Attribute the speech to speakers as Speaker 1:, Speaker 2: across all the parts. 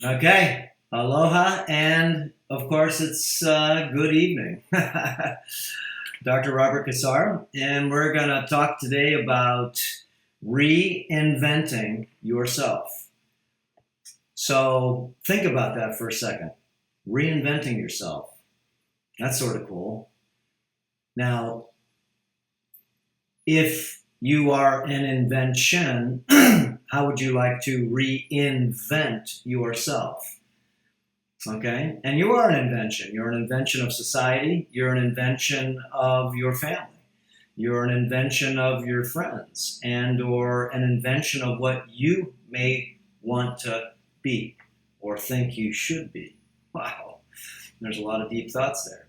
Speaker 1: Okay, aloha, and of course, it's good evening. Dr. Robert Cassar, and we're going to talk today about reinventing yourself. So, think about that for a second. Reinventing yourself. That's sort of cool. Now, if you are an invention, how would you like to reinvent yourself? Okay? And you are an invention. You're an invention of society. You're an invention of your family. You're an invention of your friends and or an invention of what you may want to be or think you should be. Wow. There's a lot of deep thoughts there.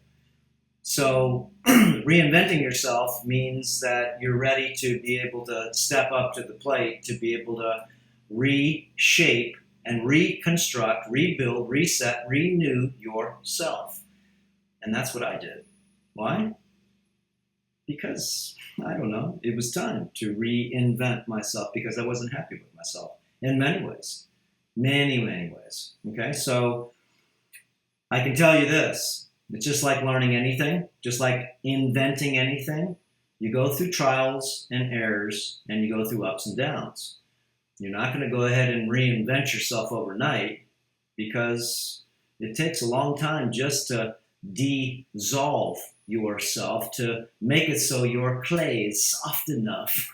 Speaker 1: So reinventing yourself means that you're ready to be able to step up to the plate, to be able to reshape and reconstruct, rebuild, reset, renew yourself. And that's what I did. Why? Because, I don't know, it was time to reinvent myself because I wasn't happy with myself in many ways. Many, many ways. Okay, so I can tell you this. It's just like learning anything, just like inventing anything. You go through trials and errors and you go through ups and downs. You're not going to go ahead and reinvent yourself overnight because it takes a long time just to dissolve yourself, to make it so your clay is soft enough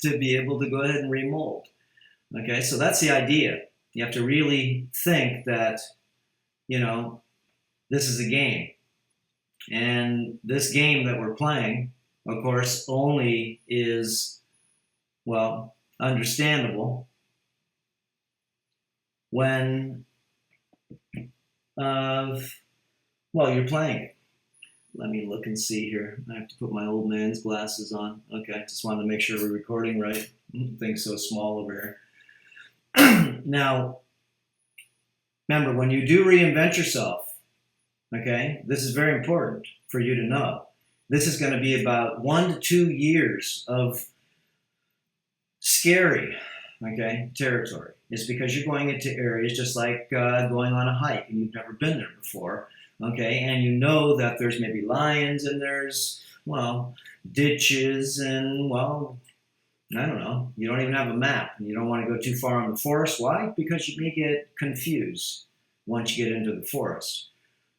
Speaker 1: to be able to go ahead and remold. Okay, so that's the idea. You have to really think that, this is a game. And this game that we're playing, of course, only is, well, understandable when, you're playing it. Let me look and see here. I have to put my old man's glasses on. Okay, just wanted to make sure we're recording right. Thing's so small over here. Now, remember, when you do reinvent yourself, okay, this is very important for you to know. This is going to be about 1 to 2 years of scary, okay, territory. It's because you're going into areas just like going on a hike and you've never been there before, okay, and you know that there's maybe lions and there's, ditches and, I don't know, you don't even have a map and you don't want to go too far in the forest. Why? Because you may get confused once you get into the forest.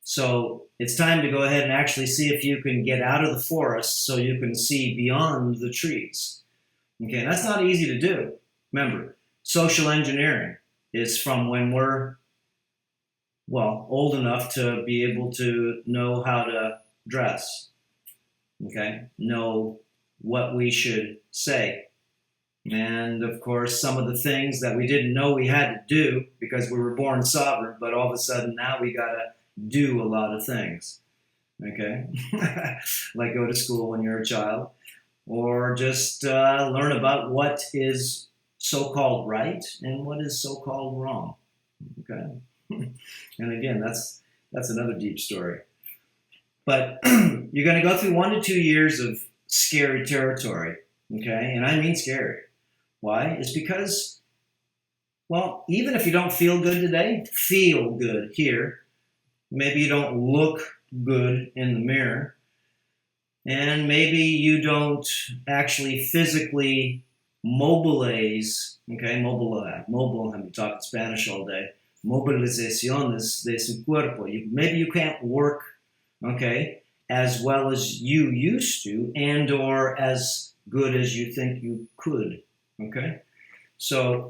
Speaker 1: So it's time to go ahead and actually see if you can get out of the forest so you can see beyond the trees. Okay, that's not easy to do. Remember, social engineering is from when we're, old enough to be able to know how to dress, okay, know what we should say. And of course, some of the things that we didn't know we had to do because we were born sovereign, but all of a sudden now we got to do a lot of things, okay? Like go to school when you're a child, or just learn about what is so-called right and what is so-called wrong, okay? And again, that's another deep story. But you're going to go through 1 to 2 years of scary territory, okay? And I mean scary. Why? It's because, even if you don't feel good today, feel good here. Maybe you don't look good in the mirror. And maybe you don't actually physically mobilize, okay, mobile, I'm talking Spanish all day, movilizaciones de su cuerpo. Maybe you can't work, okay, as well as you used to and or as good as you think you could, okay? So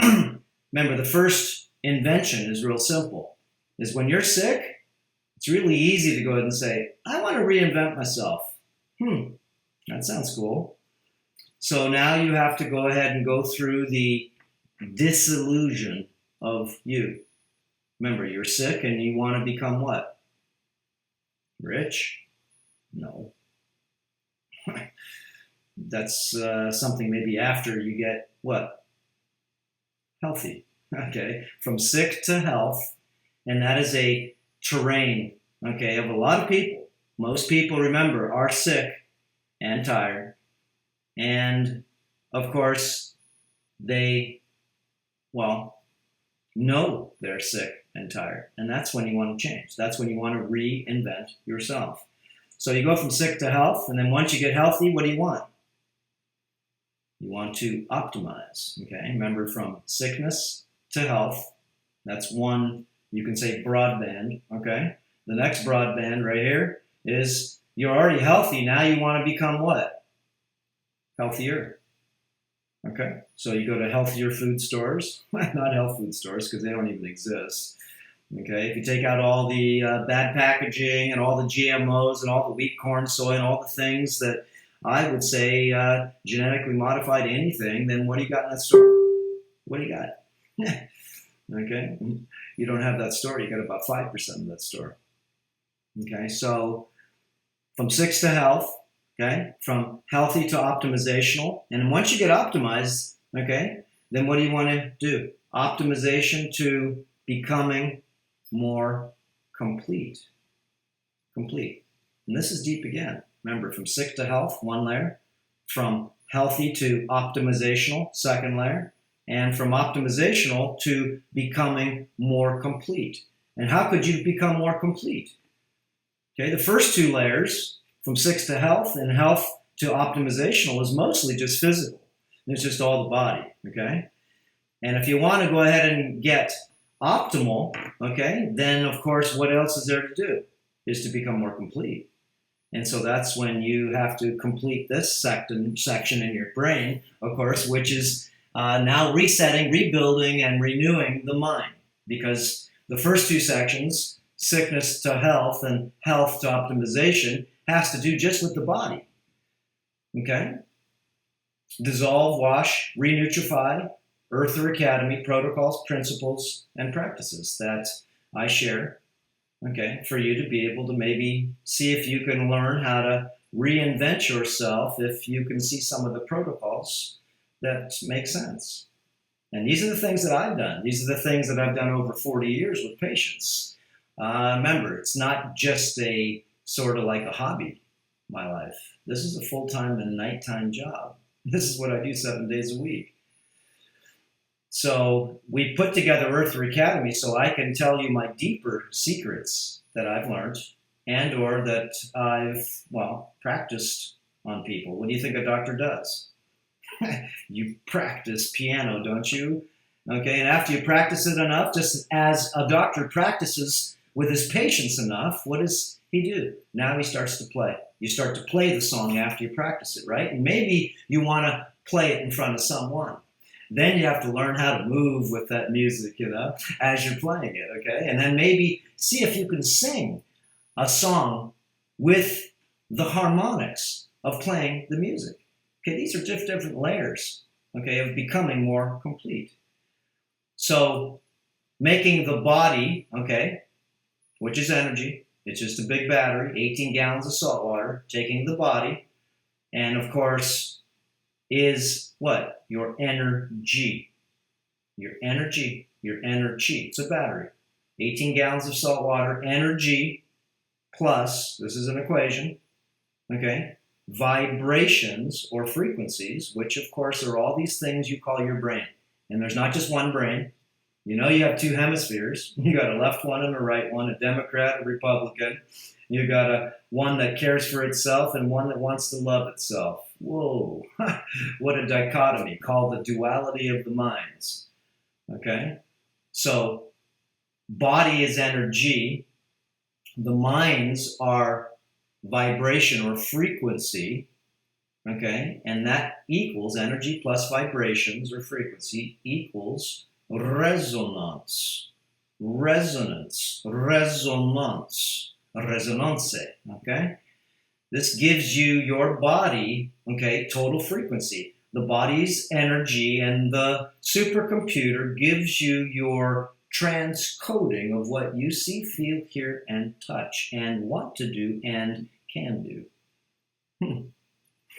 Speaker 1: remember, the first invention is real simple, is when you're sick, it's really easy to go ahead and say, I want to reinvent myself. That sounds cool. So now you have to go ahead and go through the disillusion of you. Remember, you're sick and you want to become what? Rich? No. That's something maybe after you get what? Healthy. Okay. From sick to health. And that is a terrain, okay, of a lot of people. Most people, remember, are sick and tired. And, of course, they, know they're sick and tired. And that's when you want to change. That's when you want to reinvent yourself. So you go from sick to health, and then once you get healthy, what do you want? You want to optimize, okay? Remember, from sickness to health, that's one, you can say broadband, okay? The next broadband right here is you're already healthy. Now you want to become what? Healthier. Okay, so you go to healthier food stores, not health food stores because they don't even exist. Okay, if you take out all the bad packaging and all the GMOs and all the wheat, corn, soy, and all the things that I would say genetically modified anything, then what do you got in that store? What do you got? Okay, you don't have that store. You got about 5% of that store. Okay, so from sick to health. Okay, from healthy to optimizational. And once you get optimized, okay, then what do you want to do? Optimization to becoming more complete. Complete. And this is deep again. Remember, from sick to health, one layer. From healthy to optimizational, second layer. And from optimizational to becoming more complete. And how could you become more complete? Okay, the first two layers, from sick to health and health to optimizational, is mostly just physical. It's just all the body, okay? And if you want to go ahead and get optimal, okay, then of course, what else is there to do? Is to become more complete. And so that's when you have to complete this section in your brain, of course, which is now resetting, rebuilding, and renewing the mind. Because the first two sections, sickness to health and health to optimization, has to do just with the body. Okay? Dissolve, wash, renutrify, Earther Academy, protocols, principles, and practices that I share, okay, for you to be able to maybe see if you can learn how to reinvent yourself, if you can see some of the protocols that make sense. And these are the things that I've done. These are the things that I've done over 40 years with patients. Remember, it's not just a sort of like a hobby, my life. This is a full-time and nighttime job. This is what I do 7 days a week. So we put together Earther Academy so I can tell you my deeper secrets that I've learned and or that I've, well, practiced on people. What do you think a doctor does? You practice piano, don't you? Okay, and after you practice it enough, just as a doctor practices with his patients enough, what does he do? Now he starts to play. You start to play the song after you practice it, right? And maybe you want to play it in front of someone. Then you have to learn how to move with that music, you know, as you're playing it, okay? And then maybe see if you can sing a song with the harmonics of playing the music. Okay, these are just different layers, okay, of becoming more complete. So making the body, okay, which is energy, it's just a big battery, 18 gallons of salt water, taking the body, and of course is what? Your energy. Your energy, your energy. It's a battery. 18 gallons of salt water, energy, plus, this is an equation, okay, vibrations or frequencies, which of course are all these things you call your brain. And there's not just one brain. You know you have two hemispheres. You got a left one and a right one, a Democrat, a Republican. You got one that cares for itself and one that wants to love itself. Whoa, what a dichotomy, called the duality of the minds. Okay? So, body is energy. The minds are vibration or frequency. Okay? And that equals energy plus vibrations or frequency equals resonance. Resonance. Resonance. Resonance. Okay? This gives you your body, okay, total frequency. The body's energy and the supercomputer gives you your transcoding of what you see, feel, hear, and touch, and want to do and can do.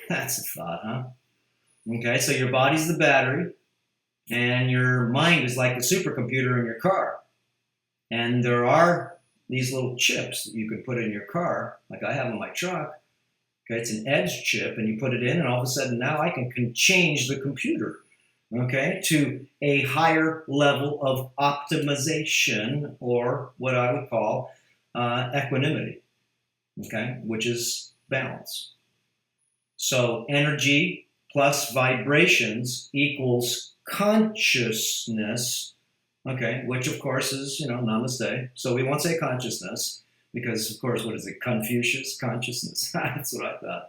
Speaker 1: That's a thought, huh? Okay, so your body's the battery, and your mind is like the supercomputer in your car. And there are these little chips that you can put in your car, like I have in my truck. Okay, it's an edge chip, and you put it in, and all of a sudden now I can change the computer. okay, to a higher level of optimization, or what I would call equanimity, okay, which is balance. So energy plus vibrations equals consciousness, okay, which of course is, namaste. So we won't say consciousness because, of course, what is it? Confucius consciousness. That's what I thought.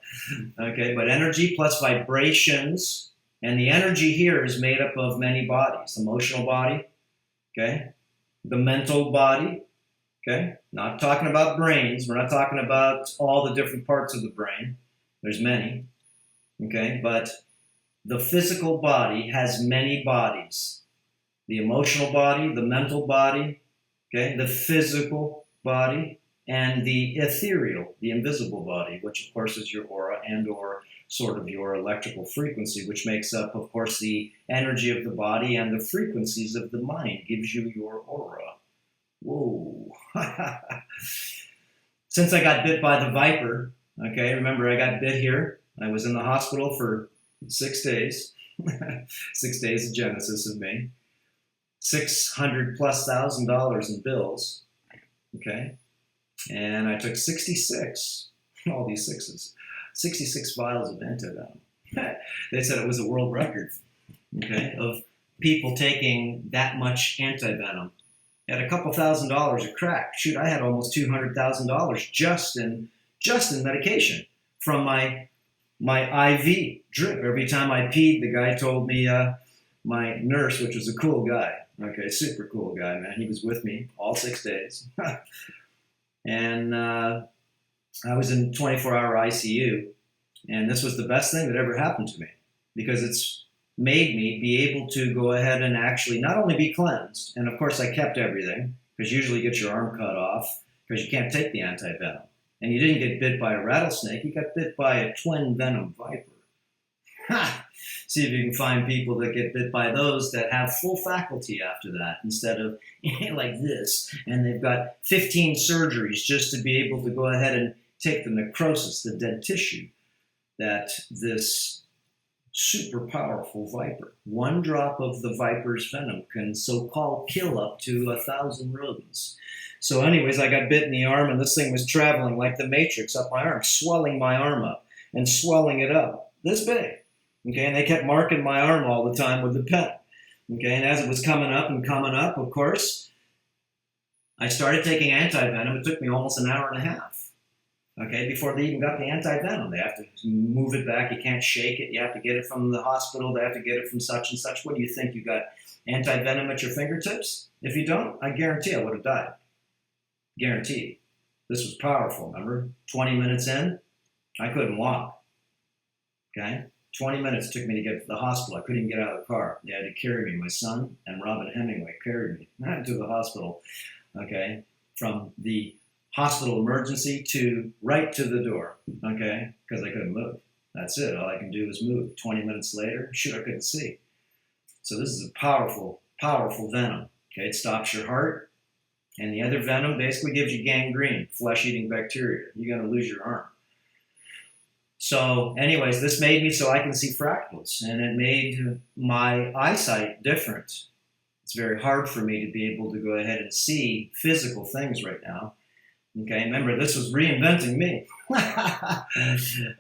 Speaker 1: Okay, but energy plus vibrations, and the energy here is made up of many bodies: emotional body, okay, the mental body, okay. Not talking about brains. We're not talking about all the different parts of the brain. There's many, okay, but the physical body has many bodies. The emotional body, the mental body, okay, the physical body, and the ethereal, the invisible body, which of course is your aura and or sort of your electrical frequency, which makes up, of course, the energy of the body and the frequencies of the mind, gives you your aura. Whoa. Since I got bit by the viper, okay, remember I got bit here. I was in the hospital for 6 days. 6 days of genesis of me. $600,000+ in bills, okay? And I took 66, all these sixes, 66 vials of antivenom. They said it was a world record, okay, of people taking that much antivenom. At a couple $1,000s a crack. Shoot, I had almost $200,000 just in medication from my IV drip. Every time I peed, the guy told me, my nurse, which was a cool guy, okay, super cool guy, man. He was with me all 6 days. And I was in 24-hour ICU. And this was the best thing that ever happened to me because it's made me be able to go ahead and actually not only be cleansed, and of course I kept everything, because usually you get your arm cut off because you can't take the anti-venom. And you didn't get bit by a rattlesnake, you got bit by a twin venom viper. Ha! See if you can find people that get bit by those that have full faculty after that instead of like this. And they've got 15 surgeries just to be able to go ahead and take the necrosis, the dead tissue, that this super powerful viper. One drop of the viper's venom can so-called kill up to 1,000 rodents. So anyways, I got bit in the arm, and this thing was traveling like the Matrix up my arm, swelling my arm up and swelling it up this big. Okay, and they kept marking my arm all the time with the pen. Okay, and as it was coming up, of course, I started taking anti-venom. It took me almost an hour and a half. Okay, before they even got the anti-venom. They have to move it back. You can't shake it. You have to get it from the hospital. They have to get it from such and such. What do you think? You got anti-venom at your fingertips? If you don't, I guarantee I would have died. Guaranteed. This was powerful, remember? 20 minutes in, I couldn't walk. Okay? 20 minutes took me to get to the hospital. I couldn't even get out of the car. They had to carry me. My son and Robin Hemingway carried me to the hospital. Okay? From the hospital emergency to right to the door. Okay? Because I couldn't move. That's it. All I can do is move. 20 minutes later, shoot, I couldn't see. So this is a powerful, powerful venom. Okay? It stops your heart. And the other venom basically gives you gangrene, flesh-eating bacteria. You're going to lose your arm. So anyways, this made me so I can see fractals, and it made my eyesight different. It's very hard for me to be able to go ahead and see physical things right now. Okay, remember, this was reinventing me.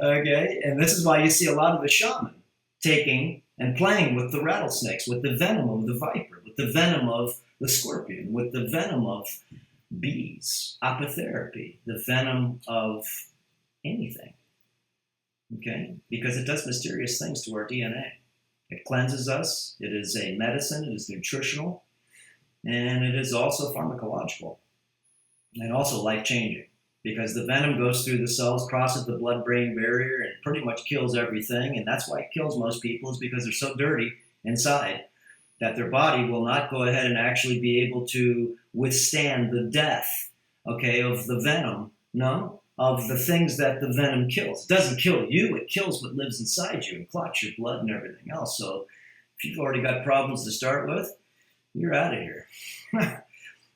Speaker 1: Okay, and this is why you see a lot of the shaman taking and playing with the rattlesnakes, with the venom of the viper, with the venom of the scorpion, with the venom of bees, apitherapy, the venom of anything. Okay? Because it does mysterious things to our DNA. It cleanses us, it is a medicine, it is nutritional, and it is also pharmacological, and also life-changing. Because the venom goes through the cells, crosses the blood-brain barrier, and pretty much kills everything, and that's why it kills most people, is because they're so dirty inside that their body will not go ahead and actually be able to withstand the death, okay, of the venom, no? Of the things that the venom kills. It doesn't kill you, it kills what lives inside you and clots your blood and everything else. So if you've already got problems to start with, you're out of here.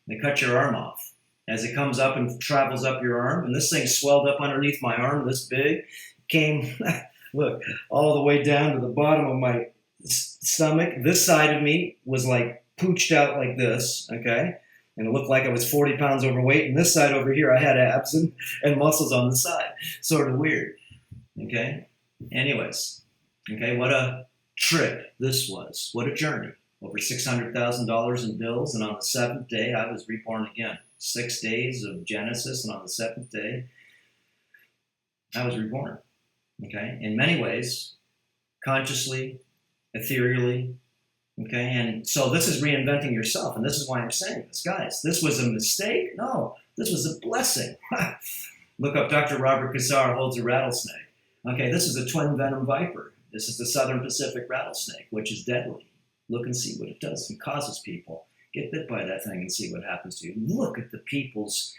Speaker 1: They cut your arm off. As it comes up and travels up your arm, and this thing swelled up underneath my arm this big, came, look, all the way down to the bottom of my stomach. This side of me was like pooched out like this, okay? And it looked like I was 40 pounds overweight. And this side over here, I had abs and muscles on the side. Sort of weird, okay? Anyways, okay, what a trip this was. What a journey. Over $600,000 in bills. And on the seventh day, I was reborn again. 6 days of Genesis. And on the seventh day, I was reborn, okay? In many ways, consciously, ethereally, okay? And so this is reinventing yourself, and this is why I'm saying this. Guys, this was a mistake? No, this was a blessing. Look up Dr. Robert Cassar holds a rattlesnake. Okay, this is a twin venom viper. This is the Southern Pacific rattlesnake, which is deadly. Look and see what it does. It causes people. Get bit by that thing and see what happens to you. Look at the people's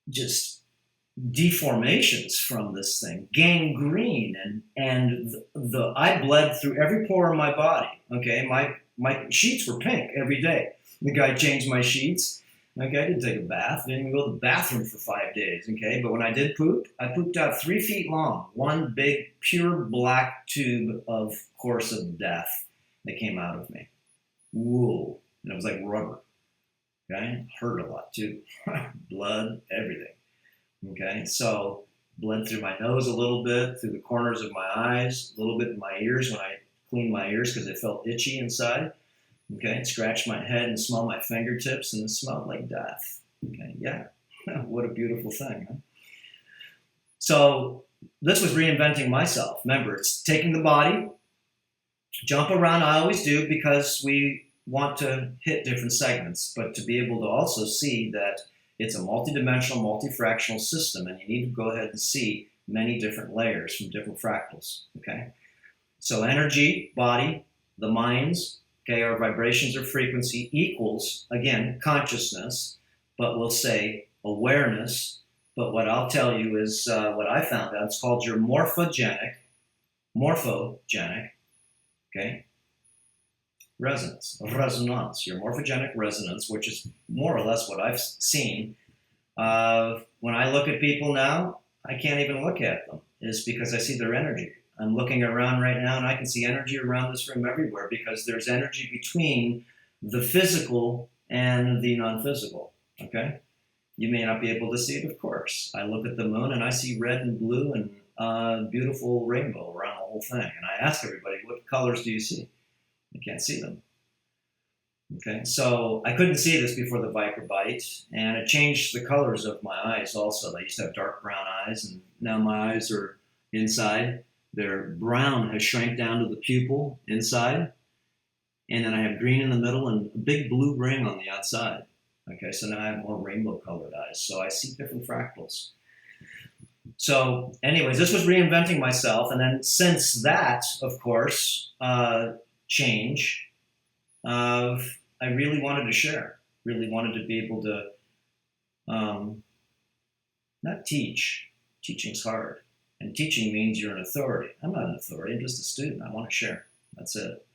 Speaker 1: just deformations from this thing, gangrene, and the I bled through every pore in my body. Okay, my sheets were pink every day. The guy changed my sheets. Okay, I didn't take a bath. Didn't even go to the bathroom for 5 days. Okay, but when I did poop, I pooped out 3 feet long. One big pure black tube of course of death that came out of me. Whoa, and it was like rubber. Okay, hurt a lot too. Blood, everything. Okay, so bled through my nose a little bit, through the corners of my eyes, a little bit in my ears when I cleaned my ears because they felt itchy inside. Okay, scratched my head and smelled my fingertips, and it smelled like death. Okay, yeah, what a beautiful thing, huh? So this was reinventing myself. Remember, it's taking the body, jump around. I always do because we want to hit different segments, but to be able to also see that it's a multidimensional, multifractional system, and you need to go ahead and see many different layers from different fractals, okay? So energy, body, the minds, okay, our vibrations or frequency equals, again, consciousness, but we'll say awareness. But what I'll tell you is what I found out, it's called your morphogenic, okay, resonance, your morphogenic resonance, which is more or less what I've seen. When I look at people now, I can't even look at them. It's because I see their energy. I'm looking around right now, and I can see energy around this room everywhere because there's energy between the physical and the non-physical, okay? You may not be able to see it, of course. I look at the moon, and I see red and blue and beautiful rainbow around the whole thing. And I ask everybody, what colors do you see? You can't see them. Okay, so I couldn't see this before the viper bite, and it changed the colors of my eyes also. I used to have dark brown eyes, and now my eyes are inside. Their brown has shrank down to the pupil inside, and then I have green in the middle and a big blue ring on the outside. Okay, so now I have more rainbow-colored eyes, so I see different fractals. So anyways, this was reinventing myself, and then since that, of course, change, I really wanted to share, really wanted to be able to not teach. Teaching's hard. And teaching means you're an authority. I'm not an authority, I'm just a student. I want to share. That's it.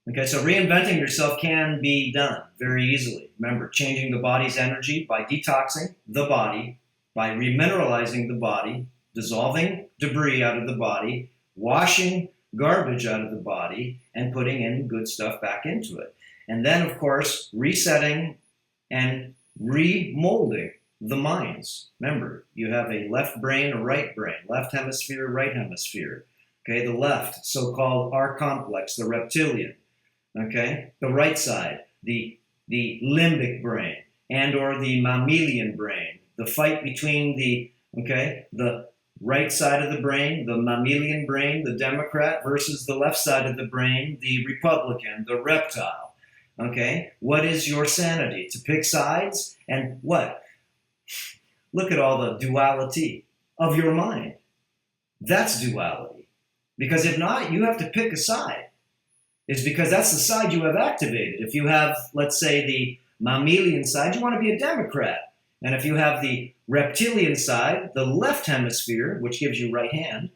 Speaker 1: Okay, so reinventing yourself can be done very easily. Remember, changing the body's energy by detoxing the body, by remineralizing the body, dissolving debris out of the body, washing garbage out of the body, and putting in good stuff back into it. And then, of course, resetting and remolding the minds. Remember, you have a left brain, a right brain, left hemisphere, right hemisphere. Okay, the left, so-called R complex, the reptilian. Okay, the right side, the limbic brain, and or the mammalian brain. The fight between the right side of the brain, the mammalian brain, the Democrat, versus the left side of the brain, the Republican, the reptile. Okay, what is your sanity? To pick sides? And what? Look at all the duality of your mind. That's duality. Because if not, you have to pick a side. It's because that's the side you have activated. If you have, let's say, the mammalian side, you want to be a Democrat. And if you have the reptilian side, the left hemisphere, which gives you right hand,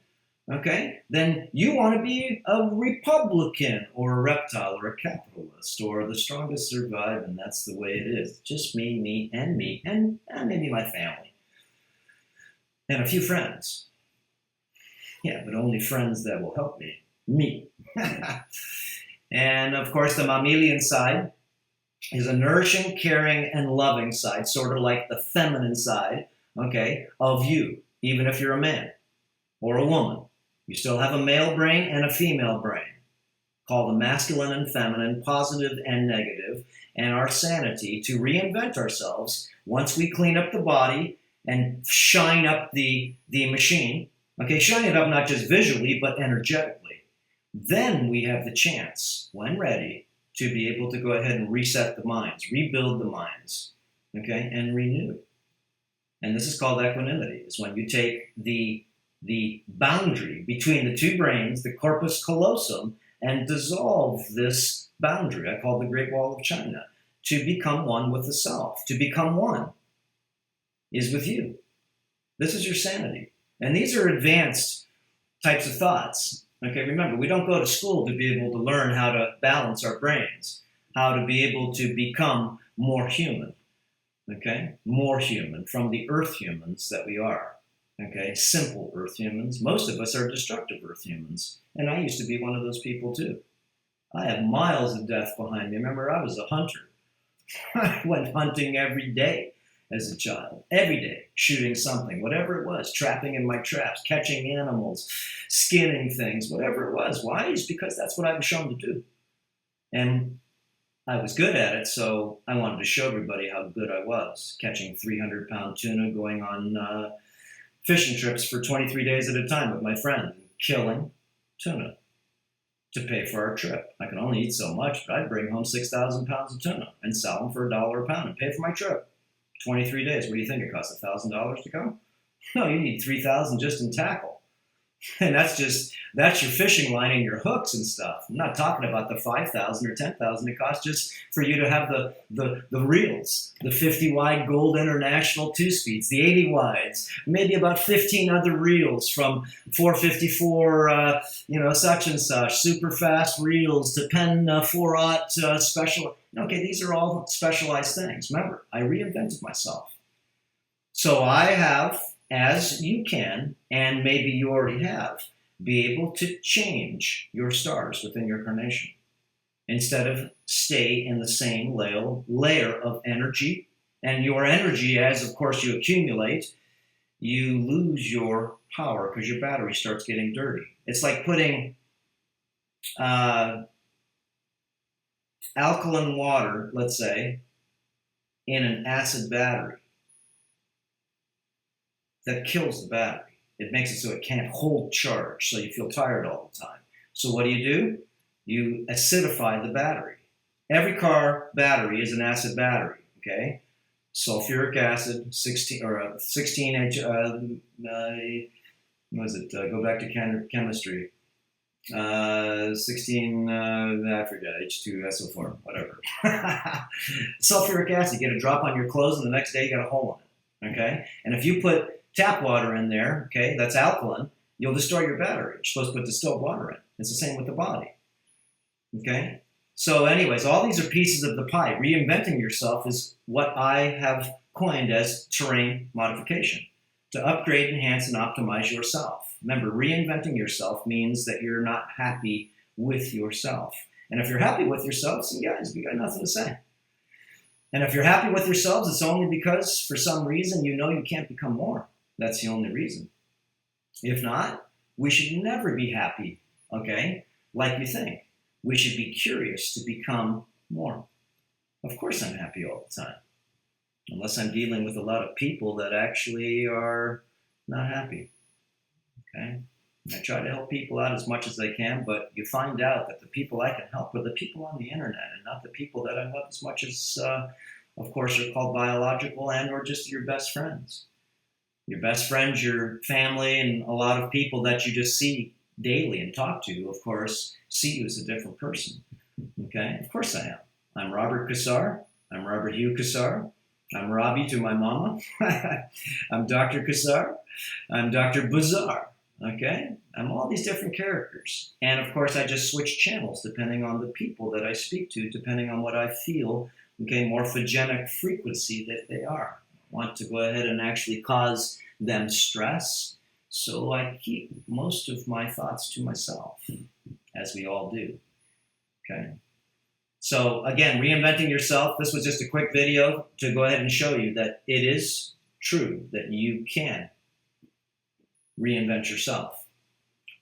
Speaker 1: okay, then you want to be a Republican or a reptile or a capitalist or the strongest survive, and that's the way it is. Just me, and maybe my family. And a few friends. Yeah, but only friends that will help me. Me. And of course, the mammalian side is a nourishing, caring, and loving side, sort of like the feminine side, okay, of you, even if you're a man or a woman. You still have a male brain and a female brain, called the masculine and feminine, positive and negative, and our sanity to reinvent ourselves once we clean up the body and shine up the machine. Okay, shine it up not just visually, but energetically. Then we have the chance, when ready, to be able to go ahead and reset the minds, rebuild the minds, okay, and renew. And this is called equanimity, is when you take the boundary between the two brains, the corpus callosum, and dissolve this boundary, I call the Great Wall of China, to become one with the self. To become one is with you. This is your sanity. And these are advanced types of thoughts. Okay, remember, we don't go to school to be able to learn how to balance our brains, how to be able to become more human. Okay, more human from the earth humans that we are. Okay, simple earth humans. Most of us are destructive earth humans. And I used to be one of those people too. I have miles of death behind me. Remember, I was a hunter. I went hunting every day as a child. Every day, shooting something, whatever it was, trapping in my traps, catching animals, skinning things, whatever it was. Why? It's because that's what I was shown to do. And I was good at it, so I wanted to show everybody how good I was, catching 300-pound tuna, going on fishing trips for 23 days at a time with my friends, killing tuna to pay for our trip. I could only eat so much, but I'd bring home 6,000 pounds of tuna and sell them for $1 a pound and pay for my trip. 23 days. What do you think it costs? $1,000 to go? No, you need 3,000 just in tackle. And that's your fishing line and your hooks and stuff. I'm not talking about the 5,000 or 10,000 it costs just for you to have the reels, the 50 wide Gold International 2-speeds, the 80 wides, maybe about 15 other reels from 454, such and such, super fast reels to Pen 4-aught special. Okay, these are all specialized things. Remember, I reinvented myself. So I have, as you can, and maybe you already have, be able to change your stars within your carnation. Instead of stay in the same layer of energy. And your energy, as of course you accumulate, you lose your power because your battery starts getting dirty. It's like putting alkaline water, let's say, in an acid battery. That kills the battery. It makes it so it can't hold charge, so you feel tired all the time. So what do? You acidify the battery. Every car battery is an acid battery, okay? Sulfuric acid, 16 H, what is it? Go back to chemistry. 16, I forget, H2SO4, whatever. Sulfuric acid, you get a drop on your clothes and the next day you got a hole in it, okay? And if you put tap water in there, okay, that's alkaline, you'll destroy your battery. You're supposed to put distilled water in. It's the same with the body, okay? So anyways, all these are pieces of the pie. Reinventing yourself is what I have coined as terrain modification, to upgrade, enhance, and optimize yourself. Remember, reinventing yourself means that you're not happy with yourself. And if you're happy with yourself, then guys, we got nothing to say. And if you're happy with yourselves, it's only because for some reason you know you can't become more. That's the only reason. If not, we should never be happy, okay, like you think. We should be curious to become more. Of course I'm happy all the time, unless I'm dealing with a lot of people that actually are not happy, okay? And I try to help people out as much as I can, but you find out that the people I can help are the people on the internet and not the people that I love as much as, of course, are called biological and or just your best friends. Your best friends, your family, and a lot of people that you just see daily and talk to, of course, see you as a different person. Okay? Of course I am. I'm Robert Cassar. I'm Robert Hugh Cassar. I'm Robbie to my mama. I'm Dr. Cassar. I'm Dr. Bazaar. Okay? I'm all these different characters. And of course I just switch channels depending on the people that I speak to, depending on what I feel, okay, morphogenic frequency that they are. Want to go ahead and actually cause them stress, So I keep most of my thoughts to myself, as we all do. Okay. So again, reinventing yourself. This was just a quick video to go ahead and show you that it is true that you can reinvent yourself.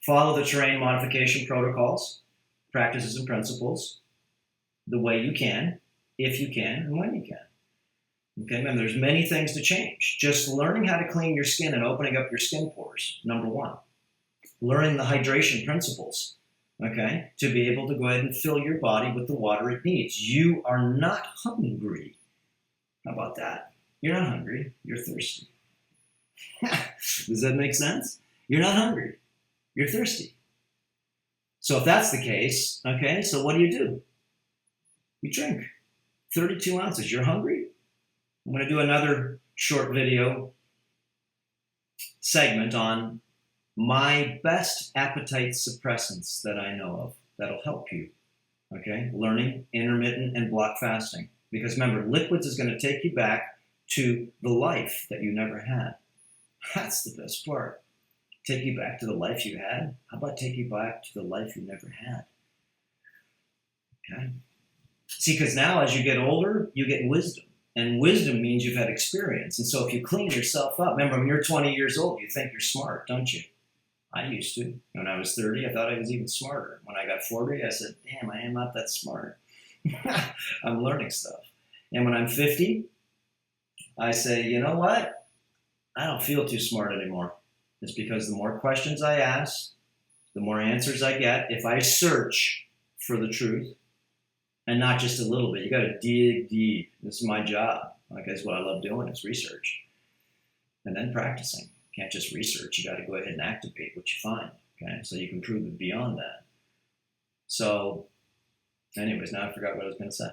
Speaker 1: Follow the terrain modification protocols, practices, and principles the way you can, if you can, and when you can. Okay, remember, there's many things to change. Just learning how to clean your skin and opening up your skin pores, number one. Learning the hydration principles, okay, to be able to go ahead and fill your body with the water it needs. You are not hungry. How about that? You're not hungry, you're thirsty. Does that make sense? You're not hungry, you're thirsty. So if that's the case, okay, so what do? You drink 32 ounces. You're hungry? I'm going to do another short video segment on my best appetite suppressants that I know of that'll help you, okay? Learning intermittent and block fasting. Because remember, liquids is going to take you back to the life that you never had. That's the best part. Take you back to the life you had? How about take you back to the life you never had? Okay? See, because now as you get older, you get wisdom. And wisdom means you've had experience. And so if you clean yourself up, remember when you're 20 years old, you think you're smart, don't you? I used to. When I was 30, I thought I was even smarter. When I got 40, I said, damn, I am not that smart. I'm learning stuff. And when I'm 50, I say, you know what? I don't feel too smart anymore. It's because the more questions I ask, the more answers I get. If I search for the truth, and not just a little bit, you got to dig deep. This is my job. Like, that's what I love doing, is research. And then practicing. You can't just research. You got to go ahead and activate what you find. Okay, so you can prove it beyond that. So, anyways, now I forgot what I was going to say.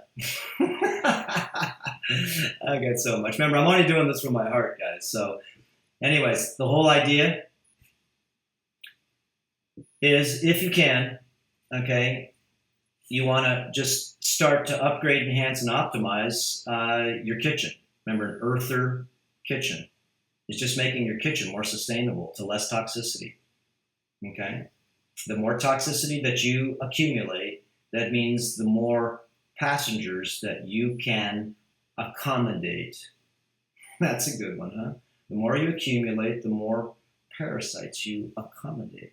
Speaker 1: I get so much. Remember, I'm only doing this from my heart, guys. So, anyways, the whole idea is, if you can, okay, you want to just start to upgrade, enhance, and optimize your kitchen. Remember, an earther kitchen is just making your kitchen more sustainable to less toxicity. Okay? The more toxicity that you accumulate, that means the more passengers that you can accommodate. That's a good one, huh? The more you accumulate, the more parasites you accommodate.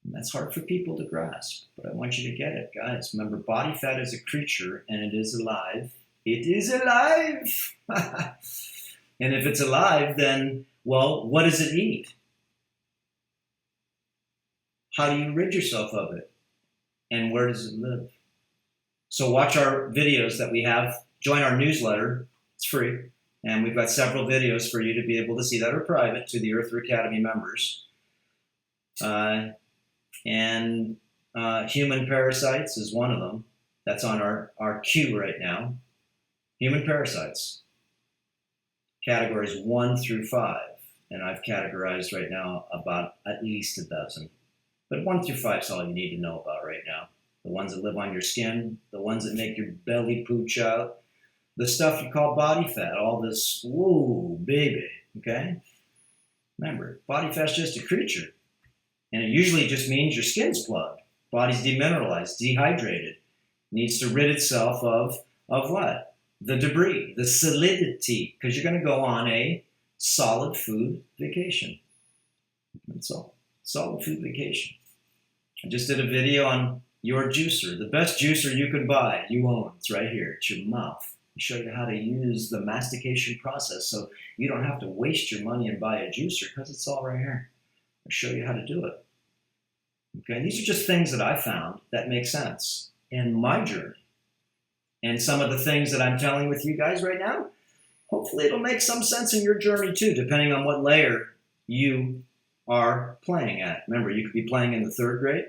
Speaker 1: And that's hard for people to grasp, but I want you to get it, guys. Remember, body fat is a creature, and it is alive. It is alive! And if it's alive, then, well, what does it eat? How do you rid yourself of it? And where does it live? So watch our videos that we have. Join our newsletter. It's free. And we've got several videos for you to be able to see that are private to the Earther Academy members. Human parasites is one of them. That's on our queue right now. Human parasites. Categories 1 through 5. And I've categorized right now about at least a dozen. But 1 through 5 is all you need to know about right now. The ones that live on your skin, the ones that make your belly pooch out, the stuff you call body fat, all this, whoa, baby, okay? Remember, body fat's just a creature. And it usually just means your skin's plugged. Body's demineralized, dehydrated. Needs to rid itself of what? The debris, the solidity, because you're going to go on a solid food vacation. That's all. Solid food vacation. I just did a video on your juicer. The best juicer you can buy, you own. It's right here. It's your mouth. I show you how to use the mastication process so you don't have to waste your money and buy a juicer, because it's all right here. I'll show you how to do it. Okay, these are just things that I found that make sense in my journey. And some of the things that I'm telling with you guys right now, hopefully it'll make some sense in your journey too, depending on what layer you are playing at. Remember, you could be playing in the 3rd grade,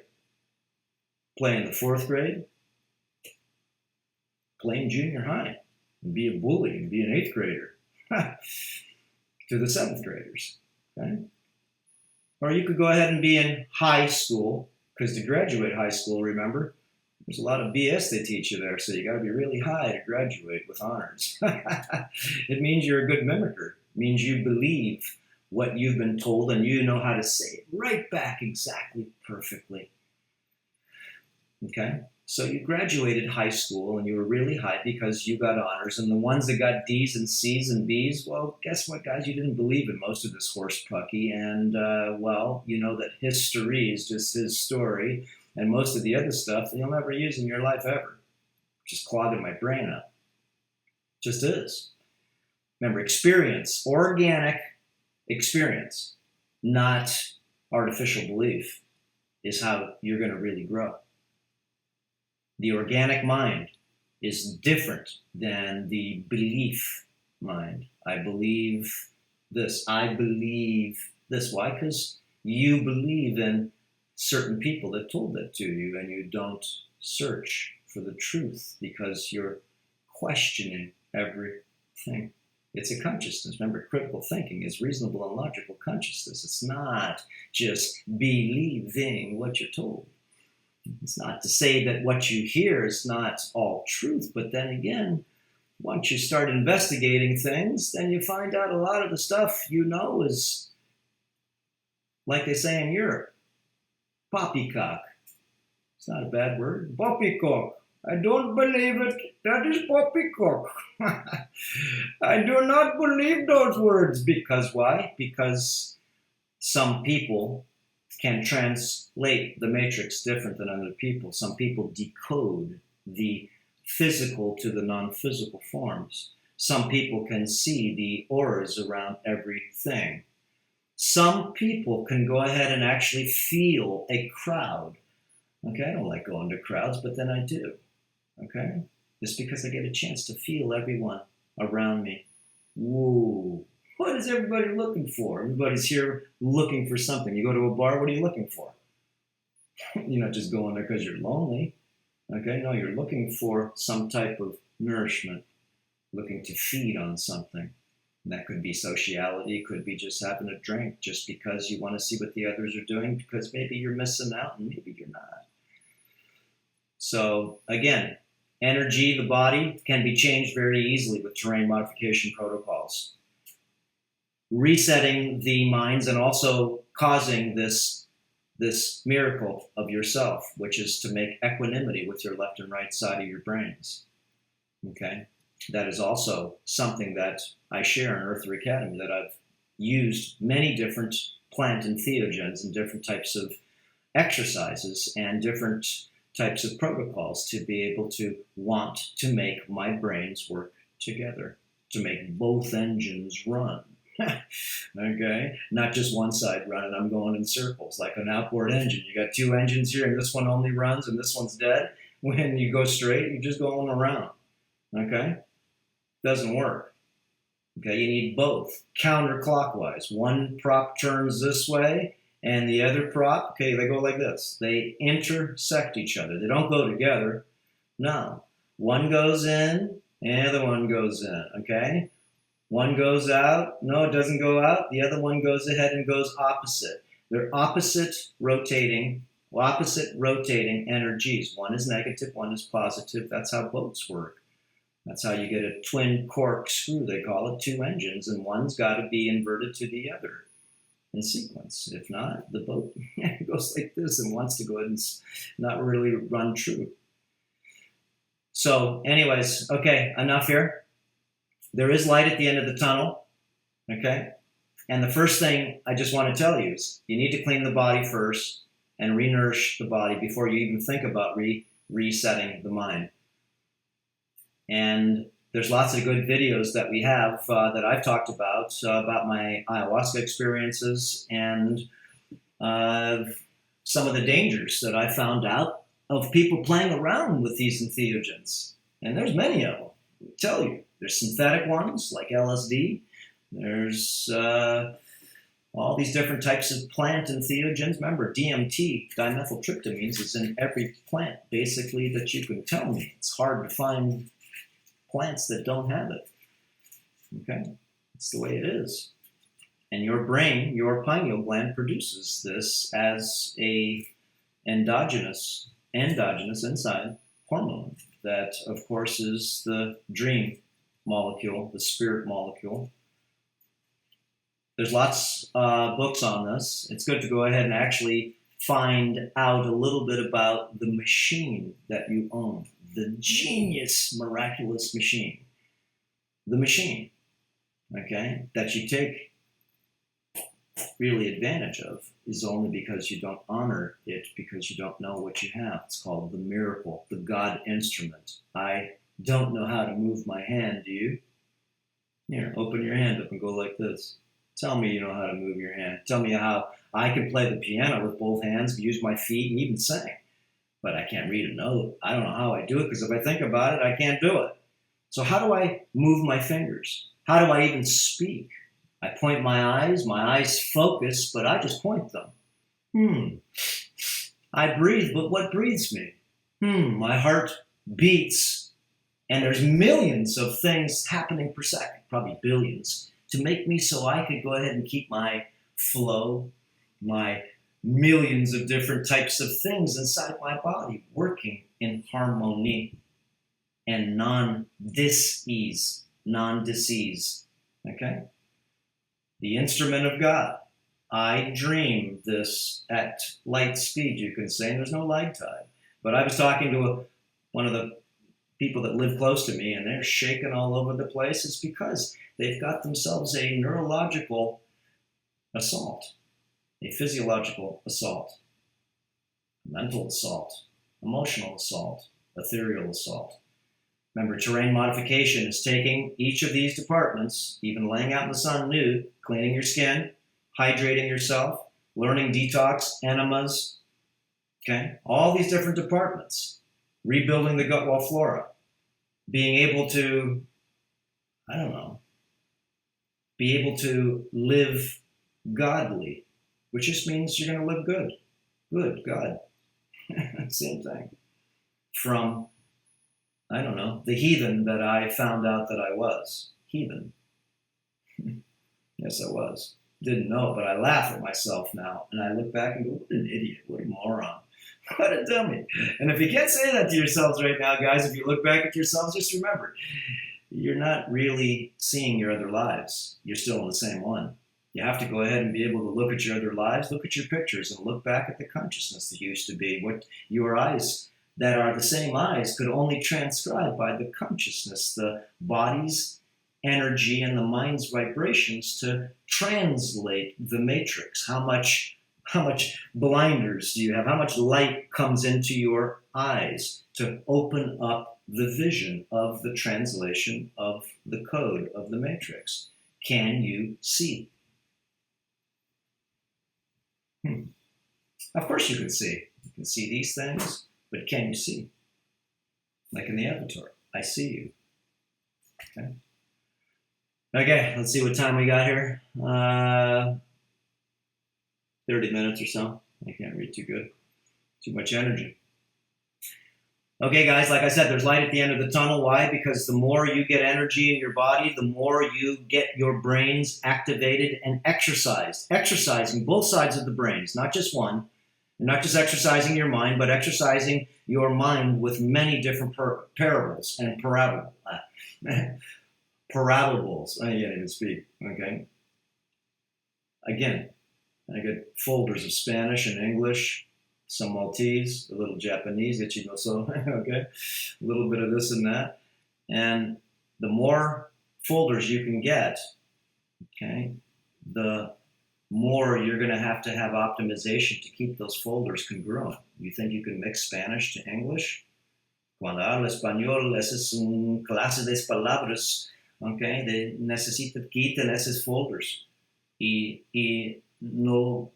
Speaker 1: playing in the 4th grade, playing junior high, and be a bully and be an 8th grader to the 7th graders. Okay? Or you could go ahead and be in high school, because to graduate high school, remember, there's a lot of BS they teach you there, so you got to be really high to graduate with honors. It means you're a good mimicker. It means you believe what you've been told, and you know how to say it right back exactly perfectly. Okay? So you graduated high school and you were really high because you got honors. And the ones that got D's and C's and B's, well, guess what, guys? You didn't believe in most of this horse pucky. And, well, you know that history is just his story. And most of the other stuff you'll never use in your life ever. Just clogging my brain up. Just is. Remember, experience, organic experience, not artificial belief, is how you're going to really grow. The organic mind is different than the belief mind. I believe this. I believe this. Why? Because you believe in certain people that told that to you, and you don't search for the truth because you're questioning everything. It's a consciousness. Remember, critical thinking is reasonable and logical consciousness. It's not just believing what you're told. It's not to say that what you hear is not all truth, but then again, once you start investigating things, then you find out a lot of the stuff you know is, like they say in Europe, poppycock. It's not a bad word. Poppycock. I don't believe it. That is poppycock. I do not believe those words. Because why? Because some people can translate the matrix different than other people. Some people decode the physical to the non-physical forms. Some people can see the auras around everything. Some people can go ahead and actually feel a crowd. Okay, I don't like going to crowds, but then I do. Okay, just because I get a chance to feel everyone around me. Whoa. What is everybody looking for? Everybody's here looking for something. You go to a bar, what are you looking for? You're not just going there because you're lonely. Okay, no, you're looking for some type of nourishment, looking to feed on something. And that could be sociality, could be just having a drink just because you want to see what the others are doing, because maybe you're missing out and maybe you're not. So again, energy, the body, can be changed very easily with terrain modification protocols. Resetting the minds and also causing this miracle of yourself, which is to make equanimity with your left and right side of your brains. Okay? That is also something that I share in Earther Academy, that I've used many different plant entheogens and different types of exercises and different types of protocols to be able to want to make my brains work together, to make both engines run. Okay, not just one side running. I'm going in circles like an outboard engine. You got two engines here, and this one only runs, and this one's dead. When you go straight, you're just going around. Okay, doesn't work. Okay, you need both counterclockwise. One prop turns this way, and the other prop, okay, they go like this. They intersect each other. They don't go together. No, one goes in, and the other one goes in. Okay. One goes out. No, it doesn't go out. The other one goes ahead and goes opposite. They're opposite rotating energies. One is negative, one is positive. That's how boats work. That's how you get a twin corkscrew, they call it, two engines, and one's got to be inverted to the other in sequence. If not, the boat goes like this and wants to go ahead and not really run true. So anyways, okay, enough here. There is light at the end of the tunnel, okay? And the first thing I just want to tell you is you need to clean the body first and re-nourish the body before you even think about resetting the mind. And there's lots of good videos that we have that I've talked about my ayahuasca experiences and some of the dangers that I found out of people playing around with these entheogens. And there's many of them, I tell you. There's synthetic ones like LSD. There's all these different types of plant entheogens. Remember, DMT, dimethyltryptamines, is in every plant, basically, that you can tell me. It's hard to find plants that don't have it. Okay? It's the way it is. And your brain, your pineal gland, produces this as a endogenous inside hormone that, of course, is the dream molecule, the spirit molecule. There's lots of books on this. It's good to go ahead and actually find out a little bit about the machine that you own, the genius, miraculous machine. The machine, okay, that you take really advantage of is only because you don't honor it, because you don't know what you have. It's called the miracle, the God instrument. I don't know how to move my hand, do you? Here, open your hand up and go like this. Tell me you know how to move your hand. Tell me how I can play the piano with both hands, use my feet, and even sing. But I can't read a note. I don't know how I do it, because if I think about it, I can't do it. So how do I move my fingers? How do I even speak? I point my eyes focus, but I just point them. I breathe, but what breathes me? My heart beats, and there's millions of things happening per second, probably billions, to make me so I could go ahead and keep my flow, my millions of different types of things inside my body working in harmony and non-dis-ease, non-disease, okay? The instrument of God. I dream this at light speed, you can say, and there's no light tide. But I was talking to one of the people that live close to me, and they're shaking all over the place. It's because they've got themselves a neurological assault, a physiological assault, mental assault, emotional assault, ethereal assault. Remember, terrain modification is taking each of these departments, even laying out in the sun nude, cleaning your skin, hydrating yourself, learning detox, enemas, okay? All these different departments, rebuilding the gut wall flora, being able to, I don't know, be able to live godly, which just means you're going to live good. Good, God. Same thing. From, I don't know, the heathen that I found out that I was. Heathen. Yes, I was. Didn't know, but I laugh at myself now. And I look back and go, what an idiot, what a moron, what a dummy. And if you can't say that to yourselves right now, guys, if you look back at yourselves, just remember, you're not really seeing your other lives. You're still in the same one. You have to go ahead and be able to look at your other lives, look at your pictures, and look back at the consciousness that used to be, what your eyes that are the same eyes could only transcribe by the consciousness, the body's energy and the mind's vibrations to translate the matrix. How much blinders do you have? How much light comes into your eyes to open up the vision of the translation of the code of the matrix? Can you see? Of course you can see. You can see these things, but can you see? Like in the avatar, I see you. Okay. Okay, let's see what time we got here. 30 minutes or so. I can't read too good. Too much energy. Okay, guys, like I said, there's light at the end of the tunnel. Why? Because the more you get energy in your body, the more you get your brains activated and exercised. Exercising both sides of the brains, not just one. You're not just exercising your mind, but exercising your mind with many different parables and parables. Parables. I can't even speak. Okay. Again, I get folders of Spanish and English, some Maltese, a little Japanese, ichinoso, okay, a little bit of this and that. And the more folders you can get, okay, the more you're going to have optimization to keep those folders congruent. You think you can mix Spanish to English? Cuando hablo español, esa es una clase de palabras, okay, necesitan quitar esos folders. Y no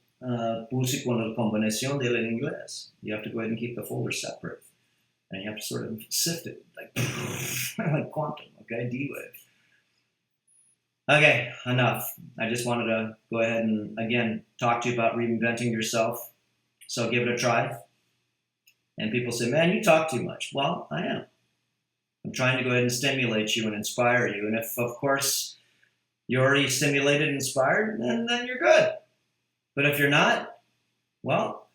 Speaker 1: puse con la combinación del inglés. You have to go ahead and keep the folders separate. And you have to sort of sift it, like quantum, okay, D-wave. Okay, enough. I just wanted to go ahead and, again, talk to you about reinventing yourself. So give it a try. And people say, man, you talk too much. Well, I am. I'm trying to go ahead and stimulate you and inspire you. And if, of course, you're already stimulated and inspired, then you're good. But if you're not, well,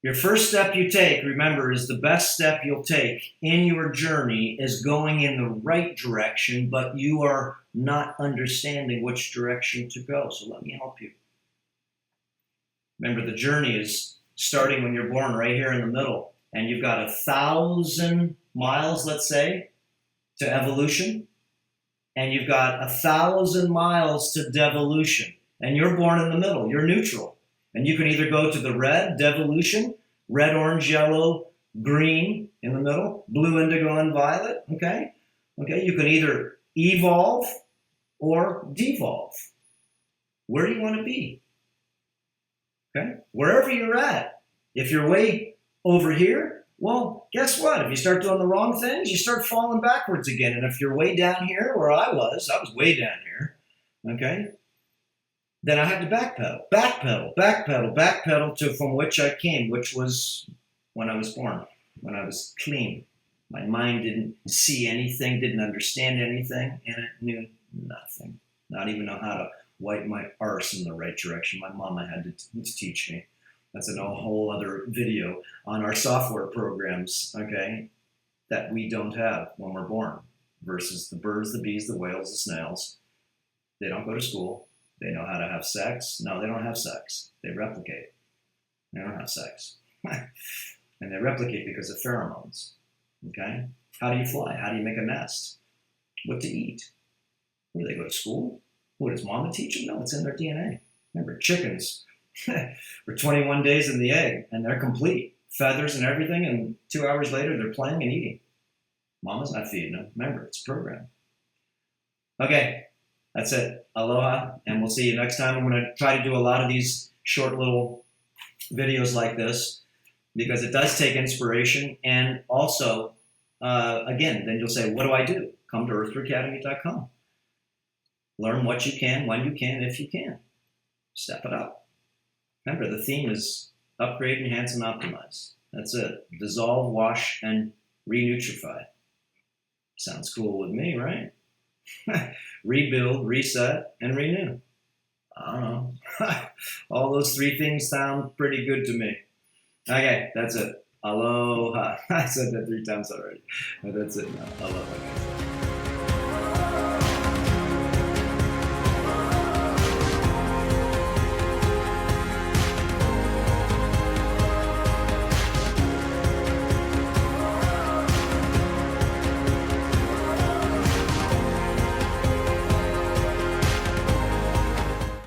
Speaker 1: your first step you take, remember, is the best step you'll take in your journey is going in the right direction, but you are not understanding which direction to go. So let me help you. Remember, the journey is starting when you're born right here in the middle, and you've got 1,000 miles, let's say, to evolution, and you've got 1,000 miles to devolution, and you're born in the middle. You're neutral, and you can either go to the red, devolution, red, orange, yellow, green in the middle, blue, indigo, and violet. Okay, you can either evolve or devolve. Where do you want to be? Okay, wherever you're at. If you're way over here, well, guess what? If you start doing the wrong things, you start falling backwards again. And if you're way down here, where I was way down here, okay, then I had to backpedal to from which I came, which was when I was born, when I was clean. My mind didn't see anything, didn't understand anything, and it knew nothing. Not even know how to wipe my arse in the right direction. My mama had to teach me. That's a whole other video on our software programs, okay, that we don't have when we're born, versus the birds, the bees, the whales, the snails. They don't go to school. They know how to have sex. No, they don't have sex. They replicate. They don't have sex. And they replicate because of pheromones, okay? How do you fly? How do you make a nest? What to eat? Where do they go to school? What, does mama teach them? No, it's in their DNA. Remember, chickens for 21 days in the egg, and they're complete. Feathers and everything, and 2 hours later, they're playing and eating. Mama's not feeding them. Remember, it's a program. Okay, that's it. Aloha, and we'll see you next time. I'm going to try to do a lot of these short little videos like this, because it does take inspiration. And also, again, then you'll say, what do I do? Come to earthacademy.com. Learn what you can, when you can, if you can. Step it up. Remember, the theme is upgrade, enhance, and optimize. That's it. Dissolve, wash, and re-nutrify. Sounds cool with me, right? Rebuild, reset, and renew. I don't know. All those three things sound pretty good to me. Okay, that's it. Aloha. I said that 3 times already. But that's it now. Aloha.